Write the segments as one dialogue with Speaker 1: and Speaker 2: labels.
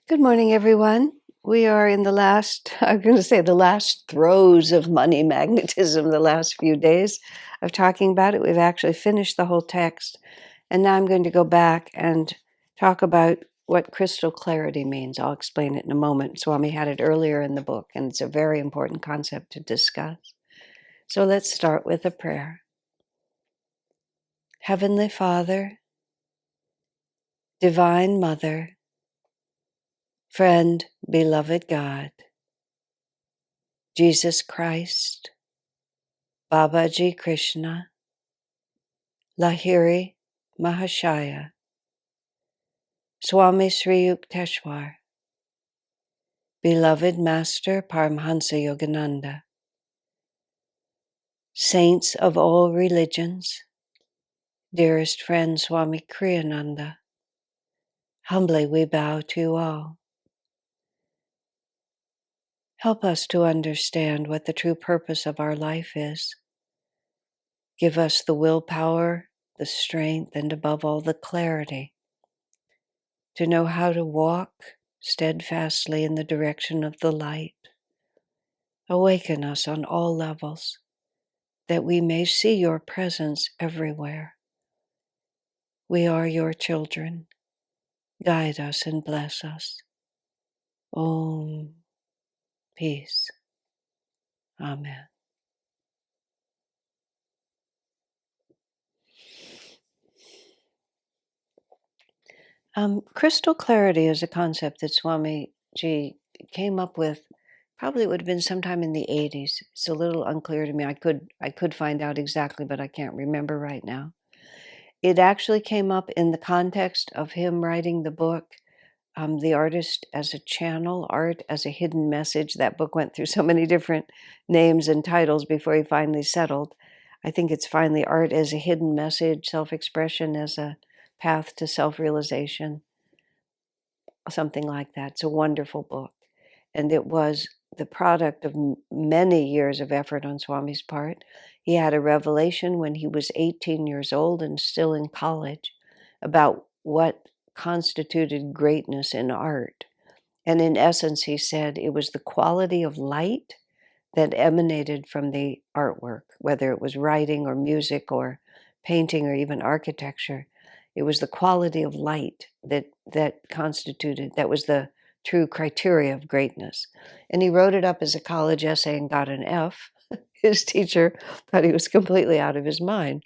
Speaker 1: Good morning, everyone. We are in the last, I'm going to say the last throes of money magnetism, the last few days of talking about it. We've actually finished the whole text. And now I'm going to go back and talk about what crystal clarity means. I'll explain it in a moment. Swami had it earlier in the book, and it's a very important concept to discuss. So let's start with a prayer. Heavenly Father, Divine Mother, Friend, Beloved God, Jesus Christ, Babaji Krishna, Lahiri Mahashaya, Swami Sri Yukteswar, Beloved Master Paramhansa Yogananda, Saints of all religions, dearest friend Swami Kriyananda, humbly we bow to you all. Help us to understand what the true purpose of our life is. Give us the willpower, the strength, and above all, the clarity to know how to walk steadfastly in the direction of the light. Awaken us on all levels, that we may see your presence everywhere. We are your children. Guide us and bless us. Om. Peace. Amen. Crystal clarity is a concept that Swamiji came up with. Probably it would have been sometime in the 80s. It's a little unclear to me. I could find out exactly, but I can't remember right now. It actually came up in the context of him writing the book, The Artist as a Channel, Art as a Hidden Message. That book went through so many different names and titles before he finally settled. I think it's finally Art as a Hidden Message, Self-Expression as a Path to Self-Realization, something like that. It's a wonderful book. And it was the product of many years of effort on Swami's part. He had a revelation when he was 18 years old and still in college about what constituted greatness in art. And in essence, he said it was the quality of light that emanated from the artwork, whether it was writing or music or painting or even architecture. It was the quality of light that constituted, that was the true criteria of greatness. And he wrote it up as a college essay and got an F. His teacher thought he was completely out of his mind.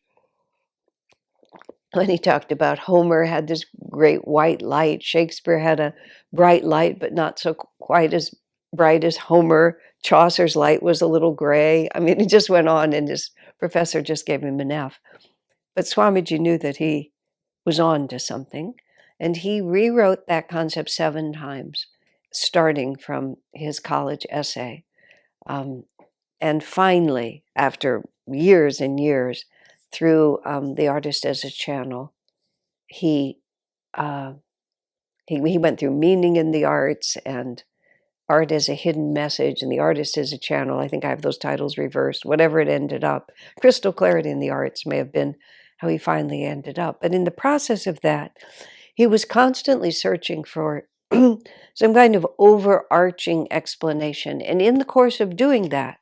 Speaker 1: When he talked about Homer had this great white light, Shakespeare had a bright light, but not so quite as bright as Homer. Chaucer's light was a little gray. I mean, it just went on, and his professor just gave him an F. But Swamiji knew that he was on to something, and he rewrote that concept 7 times, starting from his college essay. And finally, after years and years, through The Artist as a Channel, he went through Meaning in the Arts and Art as a Hidden Message and The Artist as a Channel. I think I have those titles reversed, whatever it ended up. Crystal Clarity in the Arts may have been how he finally ended up. But in the process of that, he was constantly searching for some kind of overarching explanation. And in the course of doing that,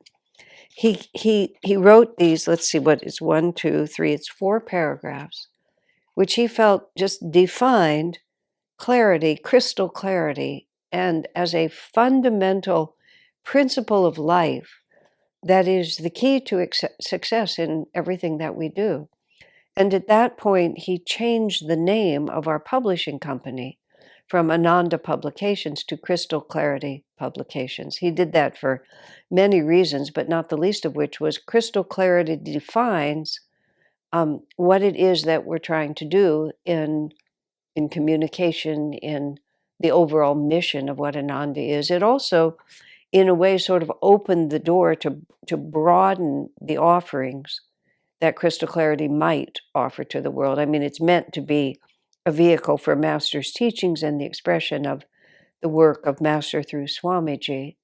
Speaker 1: he wrote these, let's see, what is 1, 2, 3, it's 4 paragraphs, which he felt just defined clarity, crystal clarity, and as a fundamental principle of life that is the key to success in everything that we do. And at that point, he changed the name of our publishing company from Ananda Publications to Crystal Clarity Publications. He did that for many reasons, but not the least of which was Crystal Clarity defines what it is that we're trying to do in communication, in the overall mission of what Ananda is. It also, in a way, sort of opened the door to broaden the offerings that Crystal Clarity might offer to the world. I mean, it's meant to be a vehicle for Master's teachings and the expression of the work of Master through Swamiji.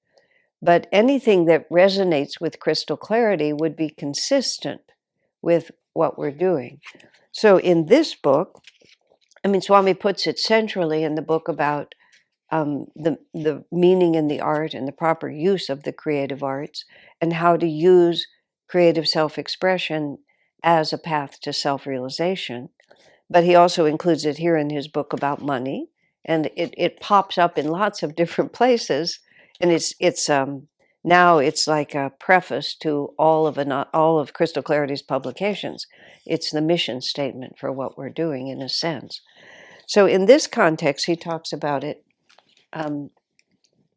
Speaker 1: But anything that resonates with Crystal Clarity would be consistent with what we're doing. So in this book, I mean, Swami puts it centrally in the book about the meaning in the art and the proper use of the creative arts, and how to use creative self-expression as a path to self-realization. But he also includes it here in his book about money, and it pops up in lots of different places, and it's now it's like a preface to all of Crystal Clarity's publications. It's the mission statement for what we're doing, in a sense. So in this context, he talks about it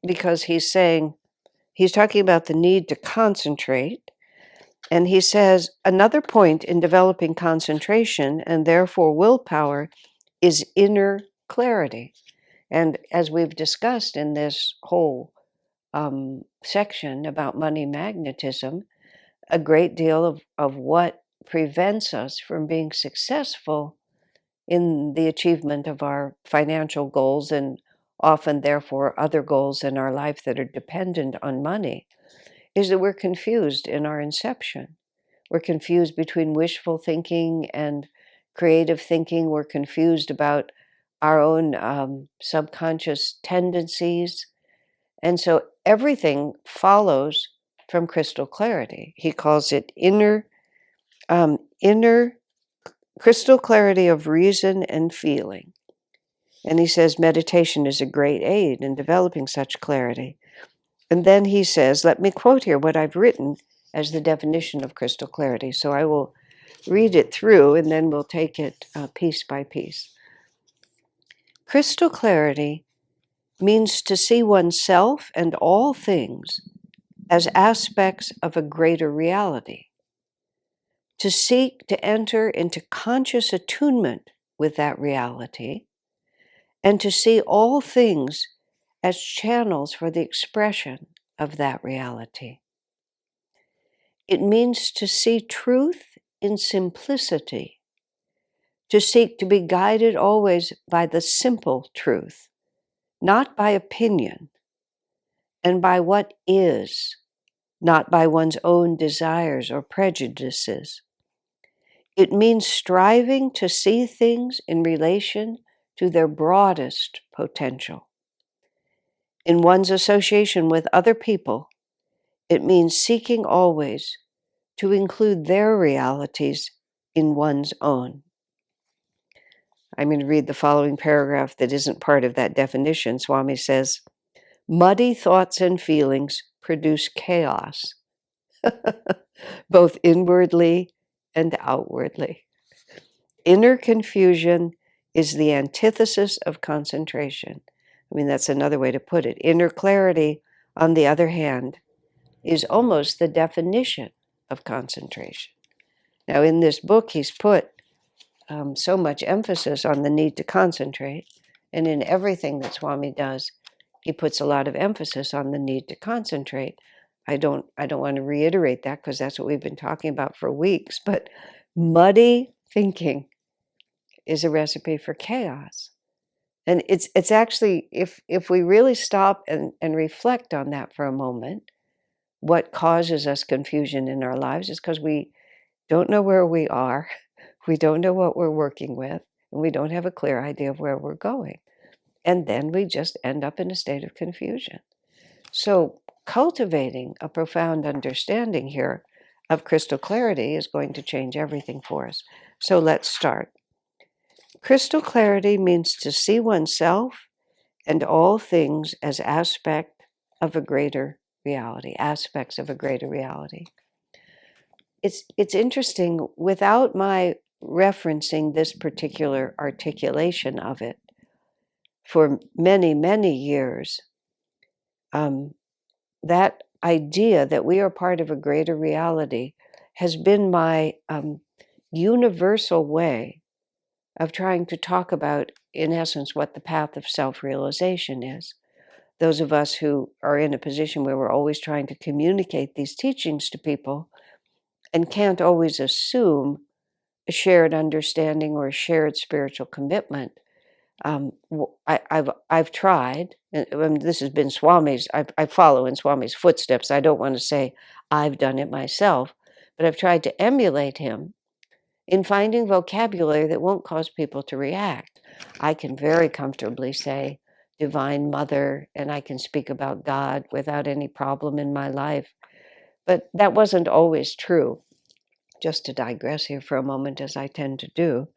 Speaker 1: because he's talking about the need to concentrate. And he says another point in developing concentration and therefore willpower is inner clarity. And as we've discussed in this whole section about money magnetism, a great deal of what prevents us from being successful in the achievement of our financial goals, and often therefore other goals in our life that are dependent on money, is that we're confused in our inception. We're confused between wishful thinking and creative thinking. We're confused about our own subconscious tendencies. And so everything follows from crystal clarity. He calls it inner crystal clarity of reason and feeling. And he says meditation is a great aid in developing such clarity. And then he says, let me quote here what I've written as the definition of crystal clarity. So I will read it through, and then we'll take it piece by piece. Crystal clarity means to see oneself and all things as aspects of a greater reality, to seek to enter into conscious attunement with that reality, and to see all things as channels for the expression of that reality. It means to see truth in simplicity, to seek to be guided always by the simple truth, not by opinion, and by what is, not by one's own desires or prejudices. It means striving to see things in relation to their broadest potential. In one's association with other people, it means seeking always to include their realities in one's own. I'm going to read the following paragraph that isn't part of that definition. Swami says, muddy thoughts and feelings produce chaos, both inwardly and outwardly. Inner confusion is the antithesis of concentration. I mean, that's another way to put it. Inner clarity, on the other hand, is almost the definition of concentration. Now, in this book, he's put so much emphasis on the need to concentrate, and in everything that Swami does, he puts a lot of emphasis on the need to concentrate. I don't want to reiterate that because that's what we've been talking about for weeks, but muddy thinking is a recipe for chaos. And it's actually, if we really stop and reflect on that for a moment, what causes us confusion in our lives is because we don't know where we are, we don't know what we're working with, and we don't have a clear idea of where we're going. And then we just end up in a state of confusion. So cultivating a profound understanding here of crystal clarity is going to change everything for us. So let's start. Crystal clarity means to see oneself and all things as aspects of a greater reality. It's interesting, without my referencing this particular articulation of it for many, many years, that idea that we are part of a greater reality has been my universal way of trying to talk about, in essence, what the path of self-realization is. Those of us who are in a position where we're always trying to communicate these teachings to people and can't always assume a shared understanding or a shared spiritual commitment. I've tried, and this has been Swami's, I follow in Swami's footsteps. I don't want to say I've done it myself, but I've tried to emulate him in finding vocabulary that won't cause people to react. I can very comfortably say Divine Mother, and I can speak about God without any problem in my life. But that wasn't always true. Just to digress here for a moment, as I tend to do.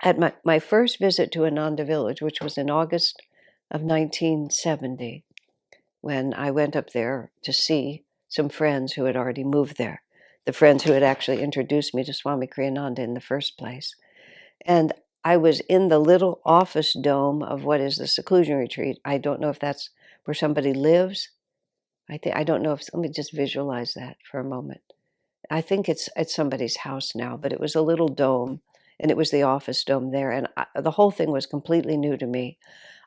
Speaker 1: At my first visit to Ananda Village, which was in August of 1970, when I went up there to see some friends who had already moved there, the friends who had actually introduced me to Swami Kriyananda in the first place. And I was in the little office dome of what is the seclusion retreat. I don't know if that's where somebody lives. I don't know if, let me just visualize that for a moment. I think it's at somebody's house now, but it was a little dome, and it was the office dome there. And the whole thing was completely new to me.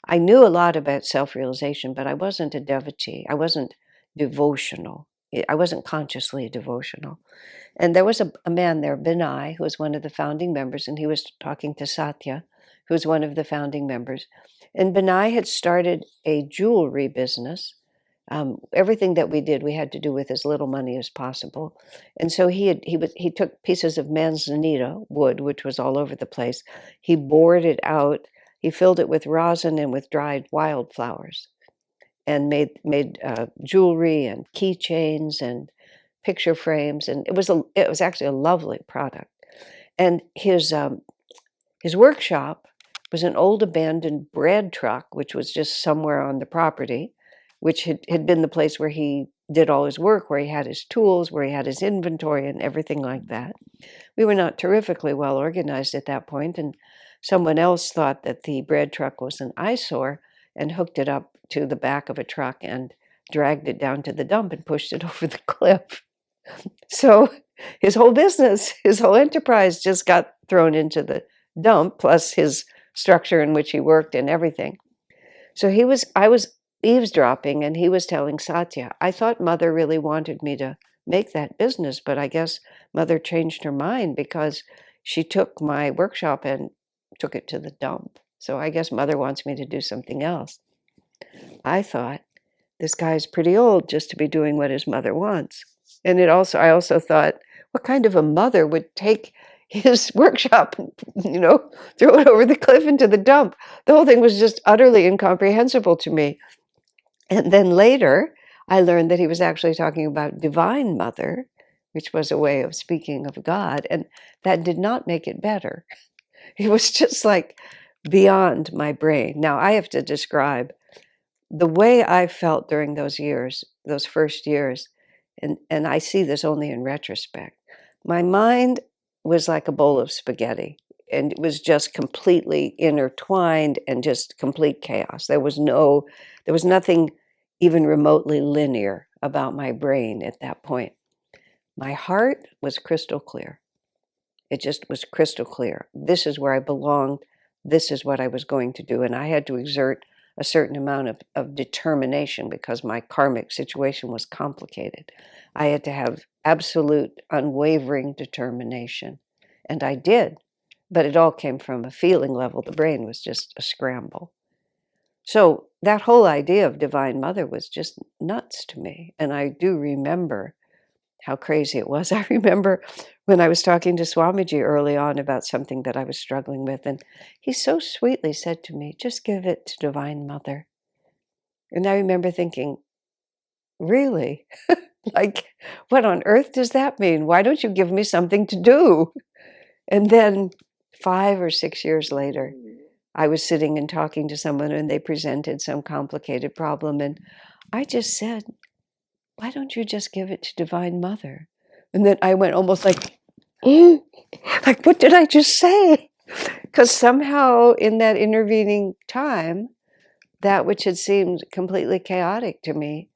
Speaker 1: I knew a lot about self-realization, but I wasn't a devotee. I wasn't devotional. I wasn't consciously devotional. And there was a man there, Binay, who was one of the founding members, and he was talking to Satya, who was one of the founding members. And Binay had started a jewelry business. Everything that we did, we had to do with as little money as possible. And so he took pieces of manzanita wood, which was all over the place. He bored it out. He filled it with rosin and with dried wildflowers, and made jewelry and keychains and picture frames. And it was actually a lovely product. And his workshop was an old abandoned bread truck, which was just somewhere on the property, which had been the place where he did all his work, where he had his tools, where he had his inventory and everything like that. We were not terrifically well organized at that point, and someone else thought that the bread truck was an eyesore and hooked it up to the back of a truck and dragged it down to the dump and pushed it over the cliff. So his whole business, his whole enterprise just got thrown into the dump, plus his structure in which he worked and everything. So I was eavesdropping, and he was telling Satya, I thought Mother really wanted me to make that business, but I guess Mother changed her mind because she took my workshop and took it to the dump. So I guess Mother wants me to do something else. I thought, this guy's pretty old just to be doing what his mother wants. And I also thought, what kind of a mother would take his workshop and, throw it over the cliff into the dump? The whole thing was just utterly incomprehensible to me. And then later, I learned that he was actually talking about Divine Mother, which was a way of speaking of God, and that did not make it better. It was just like beyond my brain. Now, I have to describe the way I felt during those years, those first years, and I see this only in retrospect. My mind was like a bowl of spaghetti, and it was just completely intertwined and just complete chaos. There was nothing even remotely linear about my brain at that point. My heart was crystal clear. It just was crystal clear. This is where I belonged. This is what I was going to do. And I had to exert a certain amount of determination because my karmic situation was complicated. I had to have absolute, unwavering determination. And I did. But it all came from a feeling level. The brain was just a scramble. So that whole idea of Divine Mother was just nuts to me. And I do remember how crazy it was. I remember when I was talking to Swamiji early on about something that I was struggling with, and he so sweetly said to me, just give it to Divine Mother. And I remember thinking, really? Like, what on earth does that mean? Why don't you give me something to do? And then 5 or 6 years later, I was sitting and talking to someone, and they presented some complicated problem, and I just said, why don't you just give it to Divine Mother? And then I went almost like, like, what did I just say? Because somehow in that intervening time, that which had seemed completely chaotic to me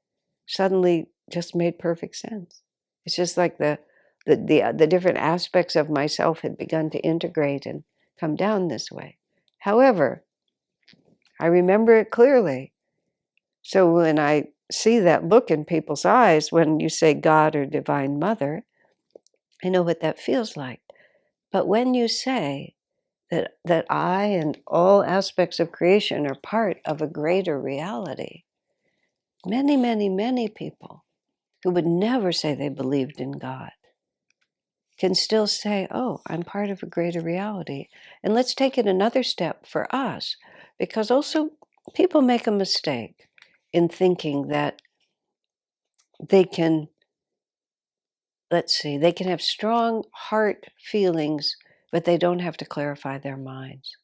Speaker 1: suddenly just made perfect sense. It's just like the different aspects of myself had begun to integrate and come down this way. However, I remember it clearly. So when I see that look in people's eyes when you say God or Divine Mother, I know what that feels like. But when you say that I and all aspects of creation are part of a greater reality, many, many, many people who would never say they believed in God can still say, oh, I'm part of a greater reality. And let's take it another step for us. Because also people make a mistake in thinking that they can, let's see, they can have strong heart feelings, but they don't have to clarify their minds.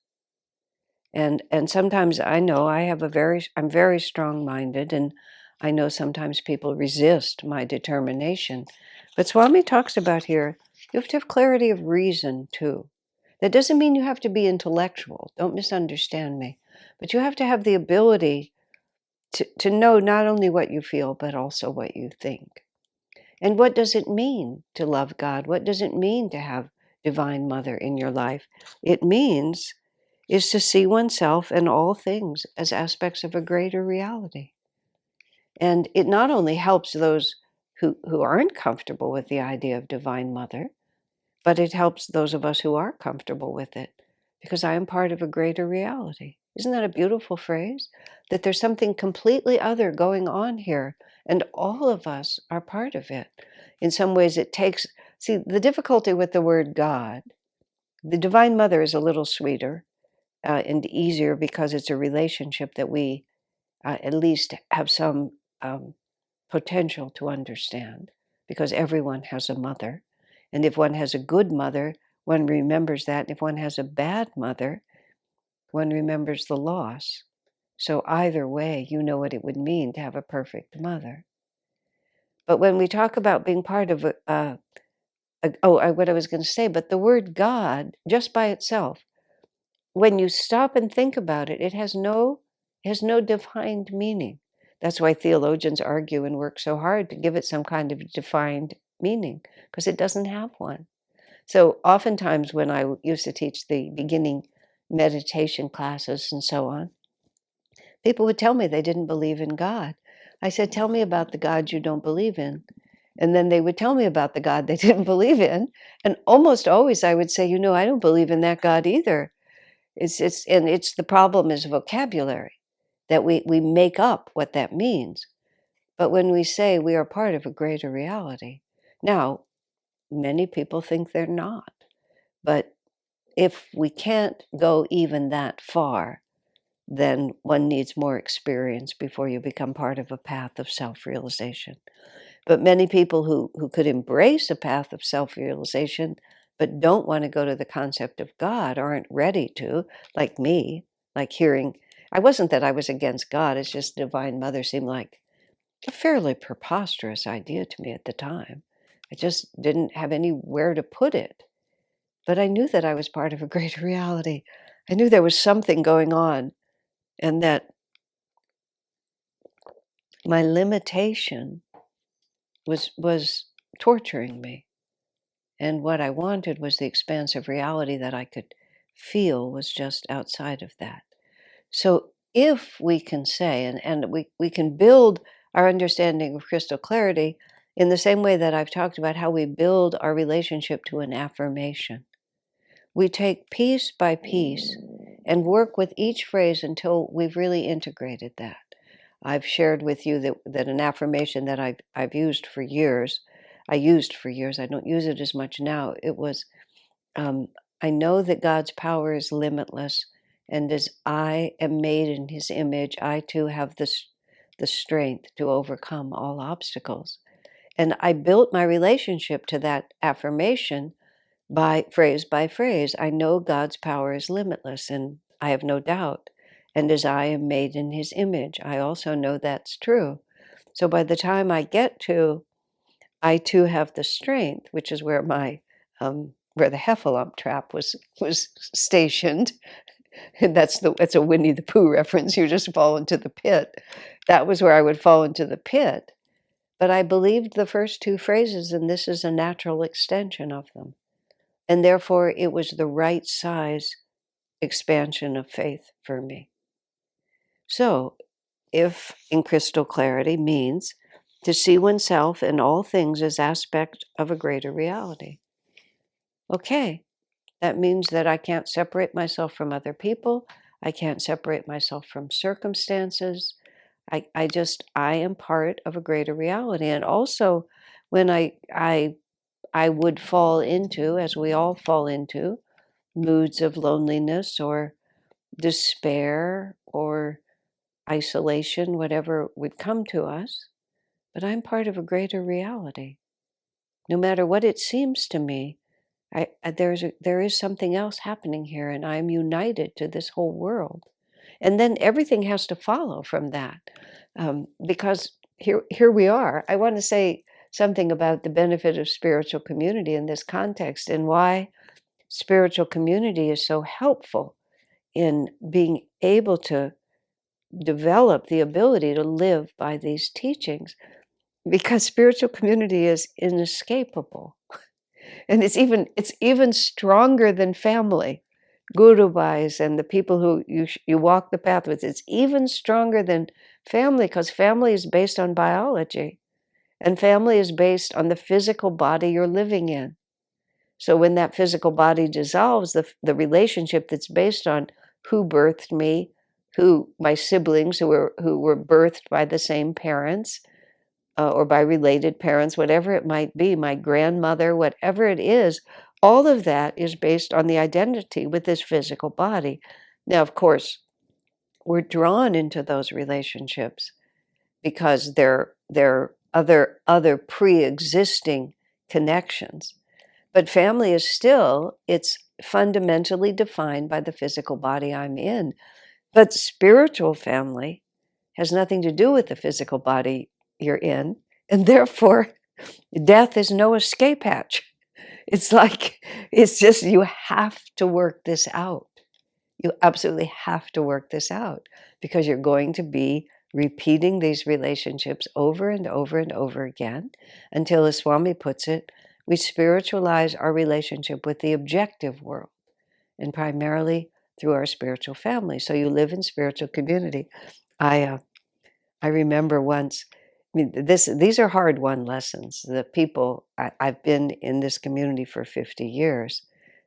Speaker 1: And sometimes I know I'm very strong-minded, and I know sometimes people resist my determination. But Swami talks about here, you have to have clarity of reason too. That doesn't mean you have to be intellectual. Don't misunderstand me. But you have to have the ability to know not only what you feel, but also what you think. And what does it mean to love God? What does it mean to have Divine Mother in your life? It means is to see oneself and all things as aspects of a greater reality. And it not only helps those who aren't comfortable with the idea of Divine Mother, but it helps those of us who are comfortable with it, because I am part of a greater reality. Isn't that a beautiful phrase? That there's something completely other going on here, and all of us are part of it. In some ways, see, the difficulty with the word God, the Divine Mother is a little sweeter and easier because it's a relationship that we at least have some potential to understand, because everyone has a mother. And if one has a good mother, one remembers that. And if one has a bad mother, one remembers the loss. So either way, you know what it would mean to have a perfect mother. But when we talk about being part of what I was going to say, but the word God, just by itself, when you stop and think about it, it has no defined meaning. That's why theologians argue and work so hard to give it some kind of defined meaning, because it doesn't have one. So oftentimes when I used to teach the beginning meditation classes and so on, people would tell me they didn't believe in God. I said, tell me about the God you don't believe in. And then they would tell me about the God they didn't believe in. And almost always I would say, I don't believe in that God either. It's the problem is vocabulary, that we make up what that means. But when we say we are part of a greater reality, now many people think they're not. But if we can't go even that far, then one needs more experience before you become part of a path of self-realization. But many people who could embrace a path of self-realization but don't want to go to the concept of God, aren't ready to, like me, like hearing. I wasn't that I was against God, it's just Divine Mother seemed like a fairly preposterous idea to me at the time. I just didn't have anywhere to put it. But I knew that I was part of a greater reality. I knew there was something going on, and that my limitation was torturing me. And what I wanted was the expansive reality that I could feel was just outside of that. So if we can say, and we can build our understanding of crystal clarity in the same way that I've talked about how we build our relationship to an affirmation. We take piece by piece and work with each phrase until we've really integrated that. I've shared with you that an affirmation that I've used for years, I don't use it as much now. It was, I know that God's power is limitless, and as I am made in His image, I too have the strength to overcome all obstacles. And I built my relationship to that affirmation by phrase. I know God's power is limitless, and I have no doubt. And as I am made in His image, I also know that's true. So by the time I get to, I too have the strength, which is where where the heffalump trap was stationed. And that's a Winnie the Pooh reference. You just fall into the pit. That was where I would fall into the pit. But I believed the first two phrases, and this is a natural extension of them. And therefore, it was the right size expansion of faith for me. So, if in crystal clarity means to see oneself and all things as aspect of a greater reality. Okay, that means that I can't separate myself from other people. I can't separate myself from circumstances. I am part of a greater reality. And also, when I would fall into, as we all fall into, moods of loneliness or despair or isolation, whatever would come to us, but I'm part of a greater reality. No matter what it seems to me, there is something else happening here, and I'm united to this whole world. And then everything has to follow from that, because here we are. I want to say something about the benefit of spiritual community in this context, and why spiritual community is so helpful in being able to develop the ability to live by these teachings, because spiritual community is inescapable. And it's even stronger than family. Guru Bhais and the people who you walk the path with, it's even stronger than family, because family is based on biology, and family is based on the physical body you're living in. So when that physical body dissolves, the relationship that's based on who birthed me, who my siblings who were birthed by the same parents, or by related parents, whatever it might be, my grandmother, whatever it is, all of that is based on the identity with this physical body. Now, of course, we're drawn into those relationships because they're other pre-existing connections. But family is still, it's fundamentally defined by the physical body I'm in. But spiritual family has nothing to do with the physical body you're in, and therefore death is no escape hatch. It's like, it's just, you have to work this out. You absolutely have to work this out, because you're going to be repeating these relationships over and over and over again until, as Swami puts it, we spiritualize our relationship with the objective world, and primarily through our spiritual family. So you live in spiritual community. I remember once, I mean, these are hard-won lessons. The people, I've been in this community for 50 years.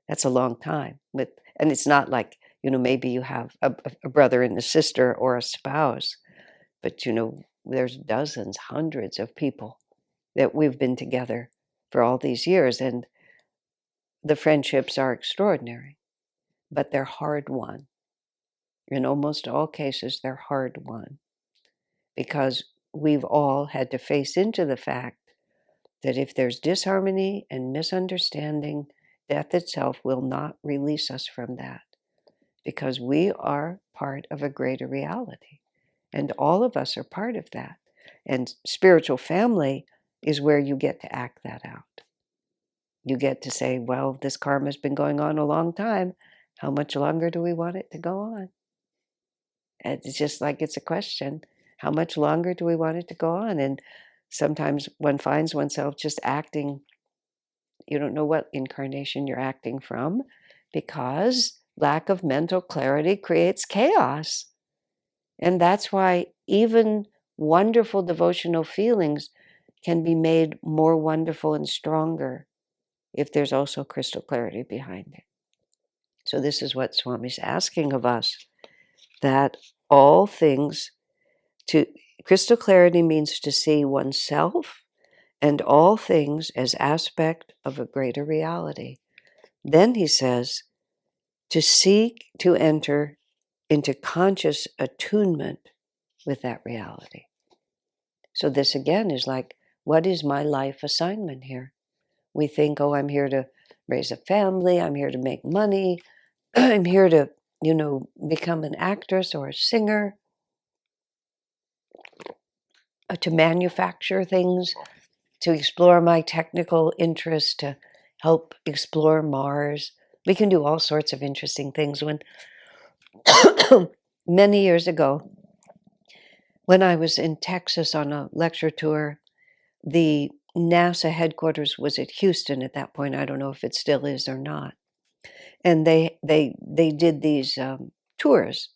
Speaker 1: That's a long time. And it's not like, maybe you have a brother and a sister or a spouse, but, there's dozens, hundreds of people that we've been together for all these years. And the friendships are extraordinary, but they're hard-won. In almost all cases, they're hard-won, because we've all had to face into the fact that if there's disharmony and misunderstanding, death itself will not release us from that, because we are part of a greater reality, and all of us are part of that. And spiritual family is where you get to act that out. You get to say, well, this karma's been going on a long time. How much longer do we want it to go on? And it's just like, it's a question. How much longer do we want it to go on? And sometimes one finds oneself just acting, you don't know what incarnation you're acting from, because lack of mental clarity creates chaos. And that's why even wonderful devotional feelings can be made more wonderful and stronger if there's also crystal clarity behind it. So this is what Swami's asking of us, that all things, to crystal clarity means to see oneself and all things as aspect of a greater reality. Then he says, to seek to enter into conscious attunement with that reality. So this again is like, what is my life assignment here? We think, oh, I'm here to raise a family, I'm here to make money, I'm here to, become an actress or a singer, to manufacture things, to explore my technical interest, to help explore Mars. We can do all sorts of interesting things. When many years ago, when I was in Texas on a lecture tour, the NASA headquarters was at Houston at that point. I don't know if it still is or not. And they did these tours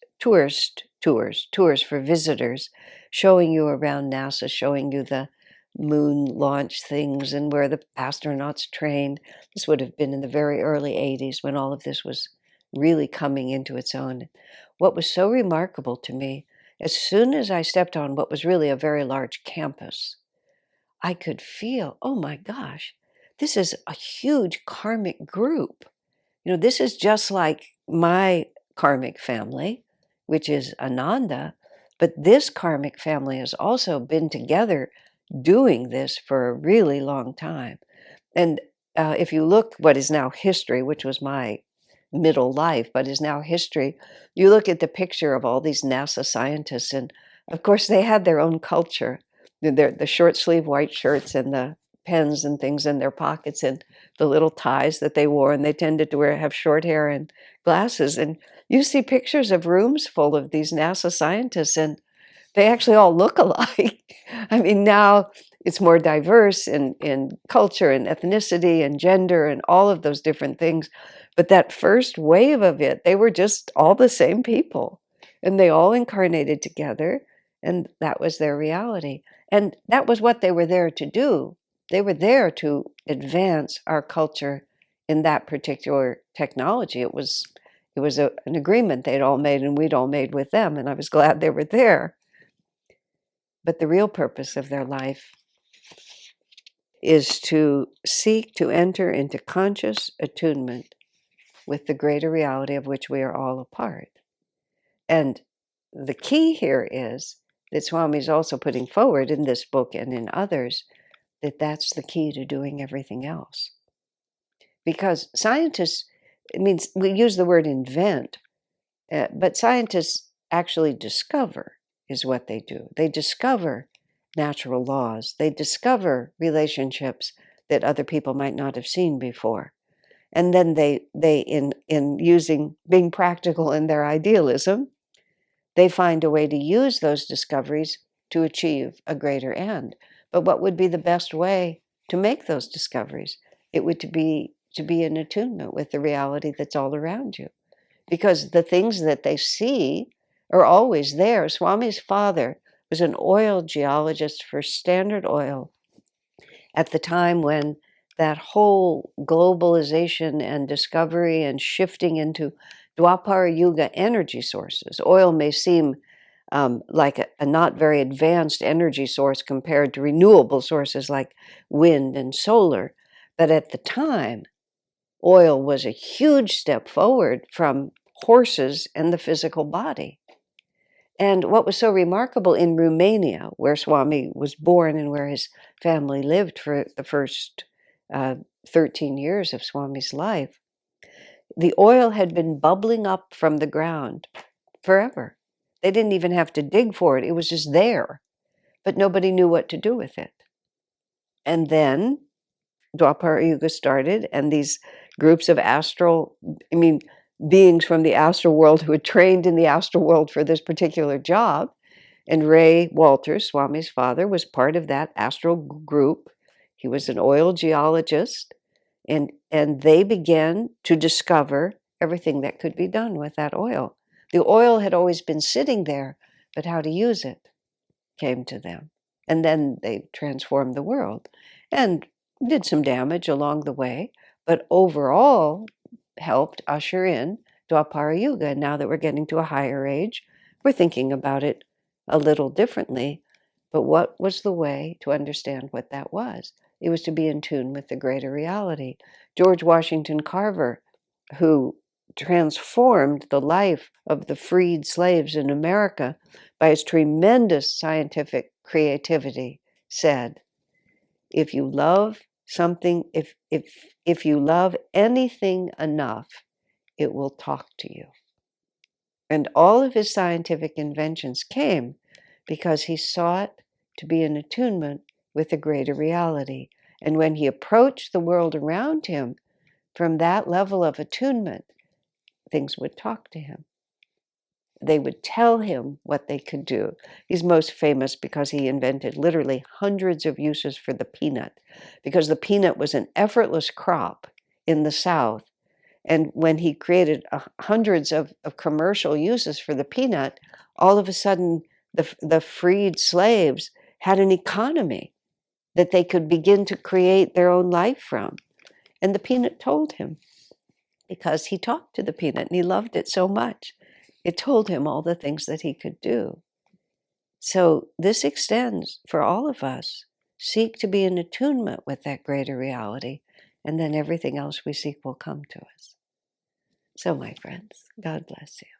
Speaker 1: for visitors, showing you around NASA, showing you the moon launch things and where the astronauts trained. This would have been in the very early 80s, when all of this was really coming into its own. What was so remarkable to me, as soon as I stepped on what was really a very large campus, I could feel, oh my gosh, this is a huge karmic group. This is just like my karmic family, which is Ananda, but this karmic family has also been together doing this for a really long time. And if you look what is now history, which was my middle life, but is now history, you look at the picture of all these NASA scientists, and of course they had their own culture. The short sleeve white shirts and the pens and things in their pockets and the little ties that they wore, and they tended to have short hair and glasses. And you see pictures of rooms full of these NASA scientists, and they actually all look alike. I mean, now it's more diverse in culture and ethnicity and gender and all of those different things. But that first wave of it, they were just all the same people. And they all incarnated together, and that was their reality. And that was what they were there to do. They were there to advance our culture in that particular technology. It was an agreement they'd all made, and we'd all made with them, and I was glad they were there. But the real purpose of their life is to seek to enter into conscious attunement with the greater reality of which we are all a part. And the key here is that Swami is also putting forward in this book and in others that that's the key to doing everything else. Because scientists, it means we use the word invent, but scientists actually discover is what they do. They discover natural laws. They discover relationships that other people might not have seen before. And then they in using being practical in their idealism, they find a way to use those discoveries to achieve a greater end. But what would be the best way to make those discoveries? It would be to be in attunement with the reality that's all around you. Because the things that they see are always there. Swami's father was an oil geologist for Standard Oil at the time when that whole globalization and discovery and shifting into Dwapara Yuga energy sources. Oil may seem like a not very advanced energy source compared to renewable sources like wind and solar. But at the time, oil was a huge step forward from horses and the physical body. And what was so remarkable in Romania, where Swami was born and where his family lived for the first 13 years of Swami's life, the oil had been bubbling up from the ground forever. They didn't even have to dig for it. It was just there, but nobody knew what to do with it. And then Dwapara Yuga started, and these groups of beings from the astral world who had trained in the astral world for this particular job. And Ray Walters, Swami's father, was part of that astral group. He was an oil geologist, and they began to discover everything that could be done with that oil. The oil had always been sitting there, but how to use it came to them. And then they transformed the world and did some damage along the way, but overall helped usher in Dwapara Yuga. And now that we're getting to a higher age, we're thinking about it a little differently. But what was the way to understand what that was? It was to be in tune with the greater reality. George Washington Carver, who transformed the life of the freed slaves in America by his tremendous scientific creativity, said, if you love something, if you love anything enough, it will talk to you. And all of his scientific inventions came because he sought to be in attunement with a greater reality. And when he approached the world around him from that level of attunement, things would talk to him. They would tell him what they could do. He's most famous because he invented literally hundreds of uses for the peanut, because the peanut was an effortless crop in the South. And when he created hundreds of commercial uses for the peanut, all of a sudden the freed slaves had an economy that they could begin to create their own life from. And the peanut told him, because he talked to the peanut and he loved it so much. It told him all the things that he could do. So this extends for all of us. Seek to be in attunement with that greater reality, and then everything else we seek will come to us. So, my friends, God bless you.